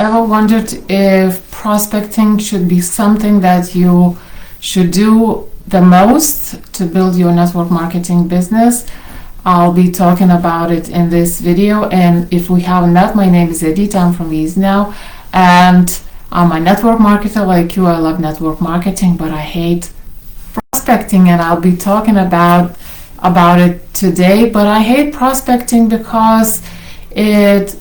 ever wondered if prospecting should be something that you should do the most to build your network marketing business? I'll be talking about it in this video. And if we haven't met, my name is Edita. I'm from VIE now, and I'm a network marketer like you. I love network marketing, but I hate prospecting, and I'll be talking about it today. But I hate prospecting because it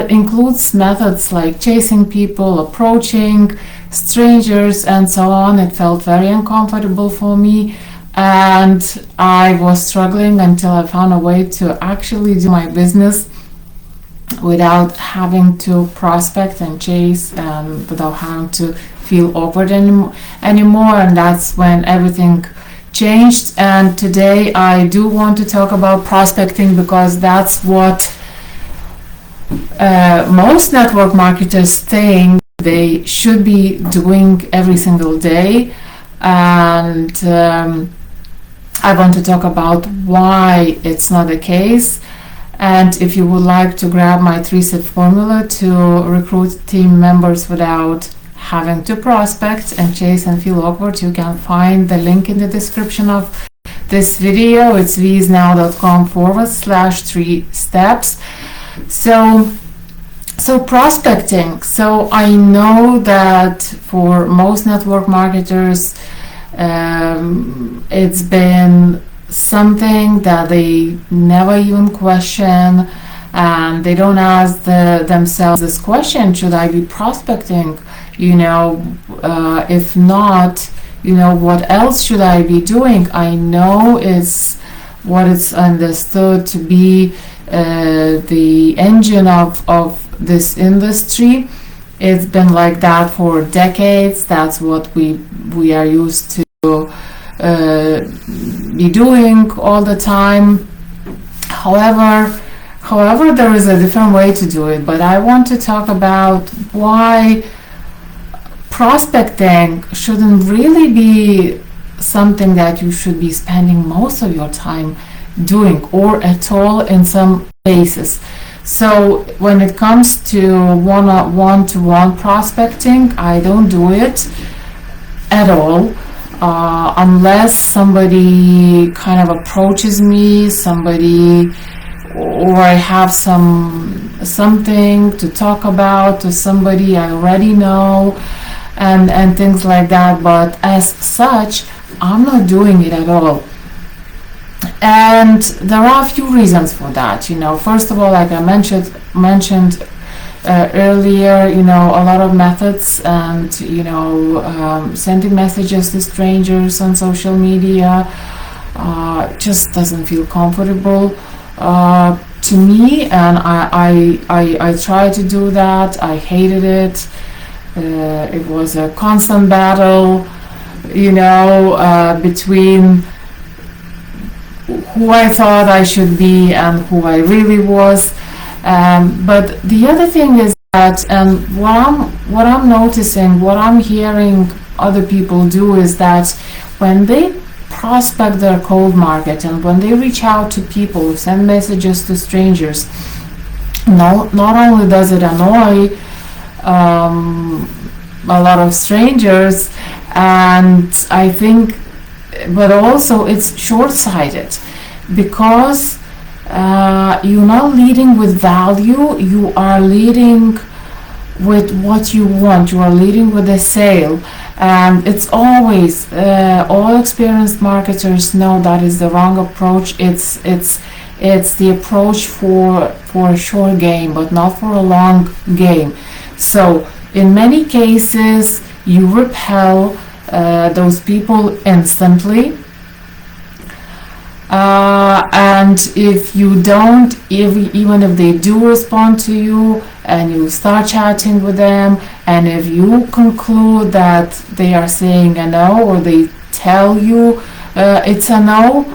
includes methods like chasing people, approaching strangers, and so on. It felt very uncomfortable for me, and I was struggling until I found a way to actually do my business without having to prospect and chase, and without having to feel awkward anymore. And that's when everything changed. And today I do want to talk about prospecting because that's what most network marketers think they should be doing every single day. And I want to talk about why it's not the case. And if you would like to grab my 3-step formula to recruit team members without having to prospect and chase and feel awkward, you can find the link in the description of this video. It's viesnow.com/3 steps. So prospecting. So I know that for most network marketers, it's been something that they never even question, and they don't ask themselves this question: should I be prospecting? If not, what else should I be doing? I know it's what it's understood to be the engine of this industry. It's been like that for decades. That's what we are used to be doing all the time. However, there is a different way to do it. But I want to talk about why prospecting shouldn't really be something that you should be spending most of your time doing, or at all in some cases. So when it comes to one-to-one prospecting, I don't do it at all, unless somebody kind of approaches me, or I have something to talk about to somebody I already know, and things like that. But as such, I'm not doing it at all. And there are a few reasons for that. First of all, like I mentioned earlier, a lot of methods, and sending messages to strangers on social media just doesn't feel comfortable to me, and I tried to do that. I hated it. It was a constant battle, between who I thought I should be and who I really was. But the other thing is that, and what I'm noticing, what I'm hearing other people do, is that when they prospect their cold market, and when they reach out to people, send messages to strangers, not only does it annoy a lot of strangers, and I think, but also it's short-sighted, because you're not leading with value, you are leading with what you want, you are leading with a sale. And it's always, all experienced marketers know that is the wrong approach. It's the approach for a short game, but not for a long game. So in many cases, you repel those people instantly. And if you don't, even if they do respond to you and you start chatting with them, and if you conclude that they are saying a no, or they tell you it's a no,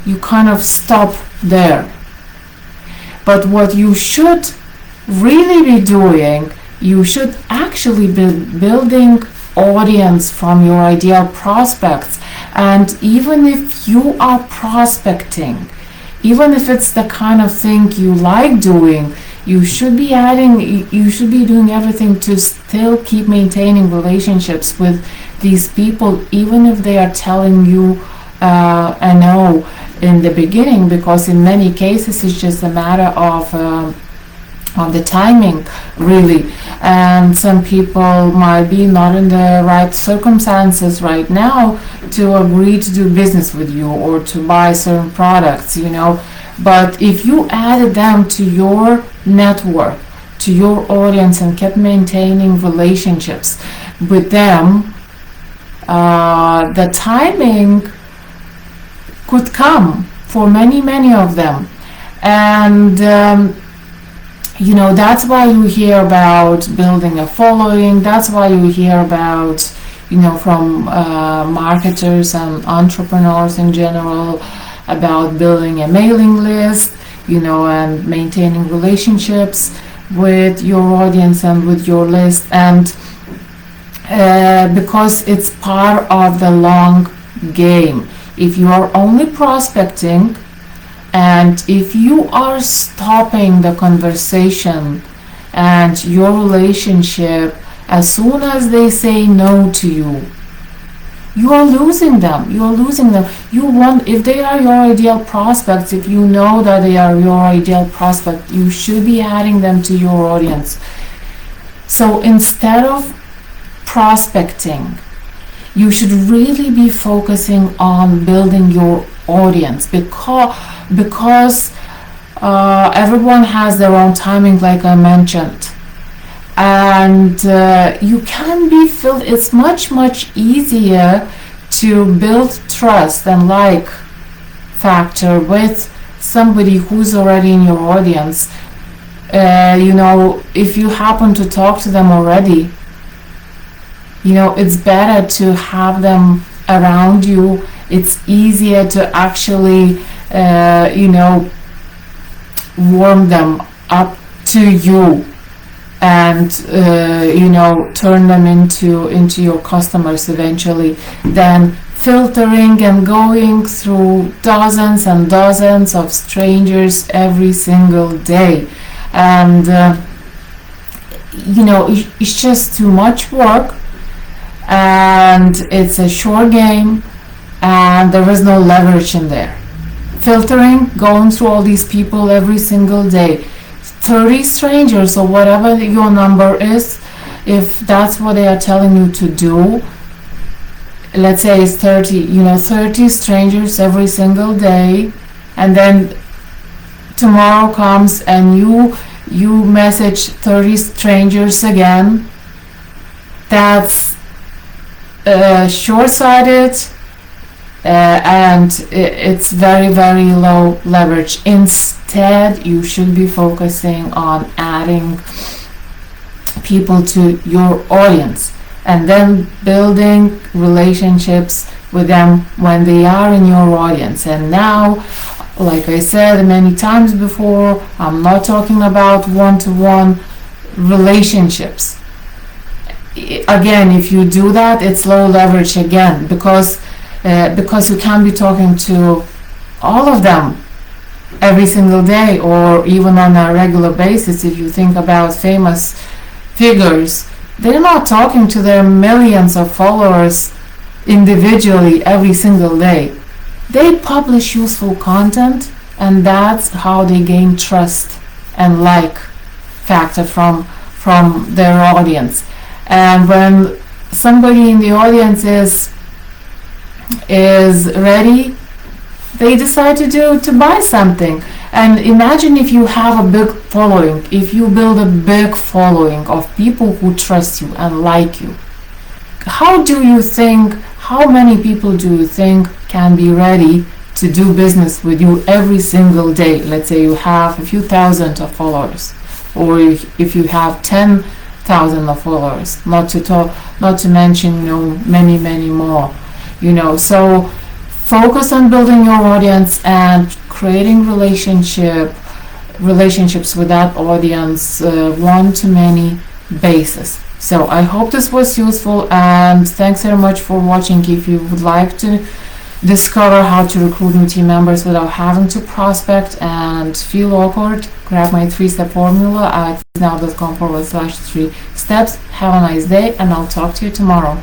you kind of stop there. But what you should really be doing, you should actually be building audience from your ideal prospects. And even if you are prospecting, even if it's the kind of thing you like doing, You should be you should be doing everything to still keep maintaining relationships with these people, even if they are telling you a no in the beginning, because in many cases it's just a matter of the timing, really. And some people might be not in the right circumstances right now to agree to do business with you or to buy certain products, But if you added them to your network, to your audience, and kept maintaining relationships with them, the timing could come for many of them. And that's why you hear about building a following. That's why you hear about, from marketers and entrepreneurs in general, about building a mailing list, and maintaining relationships with your audience and with your list. And because it's part of the long game. If you are only prospecting, and if you are stopping the conversation and your relationship as soon as they say no to you, you are losing them. You want, if they are your ideal prospects, if you know that they are your ideal prospect, you should be adding them to your audience. So instead of prospecting, you should really be focusing on building your audience, because everyone has their own timing, like I mentioned. And you can be filled. It's much easier to build trust and like factor with somebody who's already in your audience. If you happen to talk to them already, it's better to have them around you. It's easier to actually warm them up to you and turn them into your customers eventually, than filtering and going through dozens and dozens of strangers every single day. And it's just too much work, and it's a short game, and there is no leverage in there. Filtering, going through all these people every single day, 30 strangers or whatever your number is, if that's what they are telling you to do, let's say it's 30 strangers every single day, and then tomorrow comes and you message 30 strangers again. That's short-sighted, and it's very low leverage. Instead, you should be focusing on adding people to your audience and then building relationships with them when they are in your audience. And now, like I said many times before, I'm not talking about one-to-one relationships. Again, if you do that, it's low leverage again, because you can't be talking to all of them every single day, or even on a regular basis. If you think about famous figures, they're not talking to their millions of followers individually every single day. They publish useful content, and that's how they gain trust and like factor from their audience. And when somebody in the audience is ready, they decide to buy something. And imagine if you have a big following, if you build a big following of people who trust you and like you. How many people do you think can be ready to do business with you every single day? Let's say you have a few thousand of followers, or if you have 10,000 of followers, not to mention many more. So focus on building your audience and creating relationships with that audience one-to-many basis. So I hope this was useful, and thanks very much for watching. If you would like to discover how to recruit new team members without having to prospect and feel awkward, grab my 3-step formula at now.com/3 steps. Have a nice day, and I'll talk to you tomorrow.